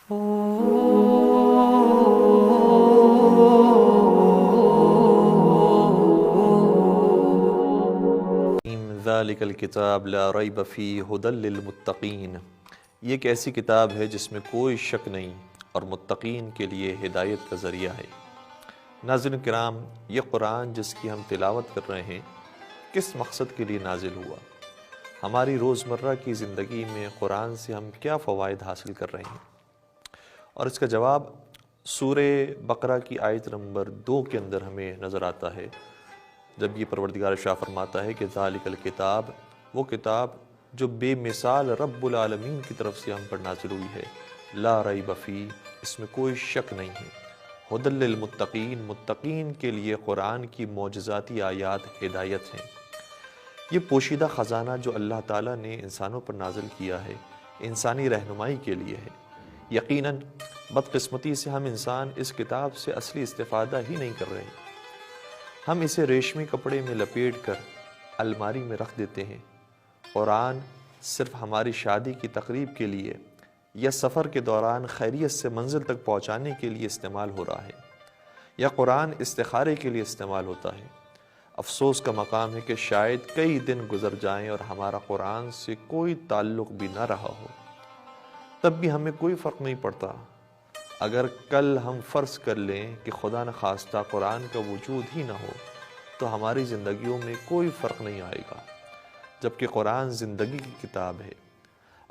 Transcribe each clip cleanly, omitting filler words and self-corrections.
ذالک الکتاب لا ریب فیہ ھدی للمتقین، یہ ایک ایسی کتاب ہے جس میں کوئی شک نہیں اور متقین کے لیے ہدایت کا ذریعہ ہے۔ ناظرین کرام، یہ قرآن جس کی ہم تلاوت کر رہے ہیں کس مقصد کے لیے نازل ہوا؟ ہماری روزمرہ کی زندگی میں قرآن سے ہم کیا فوائد حاصل کر رہے ہیں؟ اور اس کا جواب سورہ بقرہ کی آیت نمبر 2 کے اندر ہمیں نظر آتا ہے، جب یہ پروردگار شاہ فرماتا ہے کہ ذالک الکتاب، وہ کتاب جو بے مثال رب العالمین کی طرف سے ہم پر نازل ہوئی ہے، لا ریب فیہ، اس میں کوئی شک نہیں ہے، ھدی للمتقین، متقین کے لیے قرآن کی معجزاتی آیات ہدایت ہیں۔ یہ پوشیدہ خزانہ جو اللہ تعالیٰ نے انسانوں پر نازل کیا ہے، انسانی رہنمائی کے لیے ہے۔ یقیناً بدقسمتی سے ہم انسان اس کتاب سے اصلی استفادہ ہی نہیں کر رہے۔ ہم اسے ریشمی کپڑے میں لپیٹ کر الماری میں رکھ دیتے ہیں۔ قرآن صرف ہماری شادی کی تقریب کے لیے یا سفر کے دوران خیریت سے منزل تک پہنچانے کے لیے استعمال ہو رہا ہے، یا قرآن استخارے کے لیے استعمال ہوتا ہے۔ افسوس کا مقام ہے کہ شاید کئی دن گزر جائیں اور ہمارا قرآن سے کوئی تعلق بھی نہ رہا ہو، تب بھی ہمیں کوئی فرق نہیں پڑتا۔ اگر کل ہم فرض کر لیں کہ خدا نخواستہ قرآن کا وجود ہی نہ ہو تو ہماری زندگیوں میں کوئی فرق نہیں آئے گا، جبکہ قرآن زندگی کی کتاب ہے۔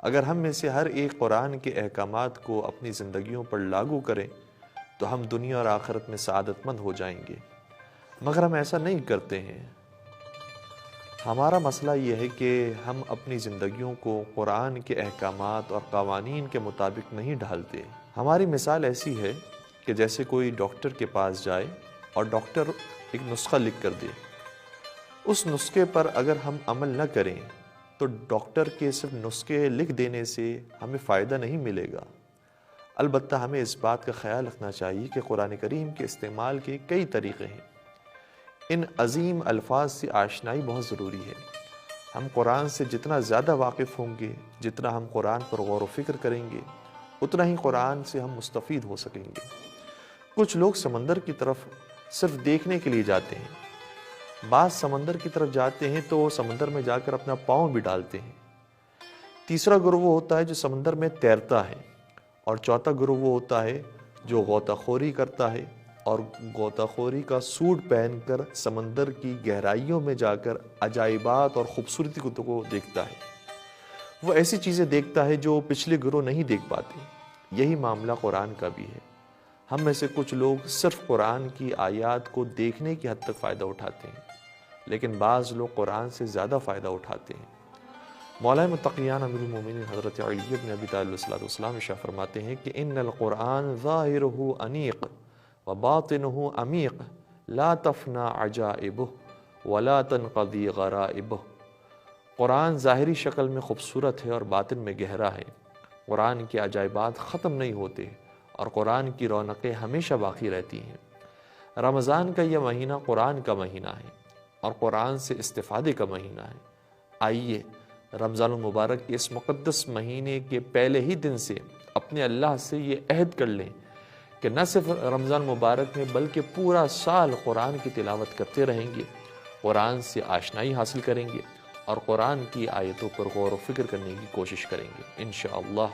اگر ہم میں سے ہر ایک قرآن کے احکامات کو اپنی زندگیوں پر لاگو کریں تو ہم دنیا اور آخرت میں سعادت مند ہو جائیں گے، مگر ہم ایسا نہیں کرتے ہیں۔ ہمارا مسئلہ یہ ہے کہ ہم اپنی زندگیوں کو قرآن کے احکامات اور قوانین کے مطابق نہیں ڈھالتے۔ ہماری مثال ایسی ہے کہ جیسے کوئی ڈاکٹر کے پاس جائے اور ڈاکٹر ایک نسخہ لکھ کر دے، اس نسخے پر اگر ہم عمل نہ کریں تو ڈاکٹر کے صرف نسخے لکھ دینے سے ہمیں فائدہ نہیں ملے گا۔ البتہ ہمیں اس بات کا خیال رکھنا چاہیے کہ قرآن کریم کے استعمال کے کئی طریقے ہیں۔ ان عظیم الفاظ سے آشنائی بہت ضروری ہے۔ ہم قرآن سے جتنا زیادہ واقف ہوں گے، جتنا ہم قرآن پر غور و فکر کریں گے، اتنا ہی قرآن سے ہم مستفید ہو سکیں گے۔ کچھ لوگ سمندر کی طرف صرف دیکھنے کے لیے جاتے ہیں، بعض سمندر کی طرف جاتے ہیں تو وہ سمندر میں جا کر اپنا پاؤں بھی ڈالتے ہیں۔ تیسرا گروہ وہ ہوتا ہے جو سمندر میں تیرتا ہے، اور چوتھا گروہ وہ ہوتا ہے جو غوطہ خوری کرتا ہے اور غوطہ خوری کا سوٹ پہن کر سمندر کی گہرائیوں میں جا کر عجائبات اور خوبصورتی کو دیکھتا ہے۔ وہ ایسی چیزیں دیکھتا ہے جو پچھلے گروہ نہیں دیکھ پاتے۔ یہی معاملہ قرآن کا بھی ہے۔ ہم میں سے کچھ لوگ صرف قرآن کی آیات کو دیکھنے کی حد تک فائدہ اٹھاتے ہیں، لیکن بعض لوگ قرآن سے زیادہ فائدہ اٹھاتے ہیں۔ مولا متقیان امیر المومنین حضرت علی بن ابی طالب علیہ السلام ارشاد فرماتے ہیں کہ ان القرآن ظاہرہ انیق وباطنہ عمیق لا تفنا عجائبہ ولا تنقضی غرائبہ۔ قرآن ظاہری شکل میں خوبصورت ہے اور باطن میں گہرا ہے۔ قرآن کے عجائبات ختم نہیں ہوتے اور قرآن کی رونقیں ہمیشہ باقی رہتی ہیں۔ رمضان کا یہ مہینہ قرآن کا مہینہ ہے اور قرآن سے استفادے کا مہینہ ہے۔ آئیے رمضان المبارک کے اس مقدس مہینے کے پہلے ہی دن سے اپنے اللہ سے یہ عہد کر لیں کہ نہ صرف رمضان مبارک میں بلکہ پورا سال قرآن کی تلاوت کرتے رہیں گے، قرآن سے آشنائی حاصل کریں گے اور قرآن کی آیتوں پر غور و فکر کرنے کی کوشش کریں گے۔ انشاءاللہ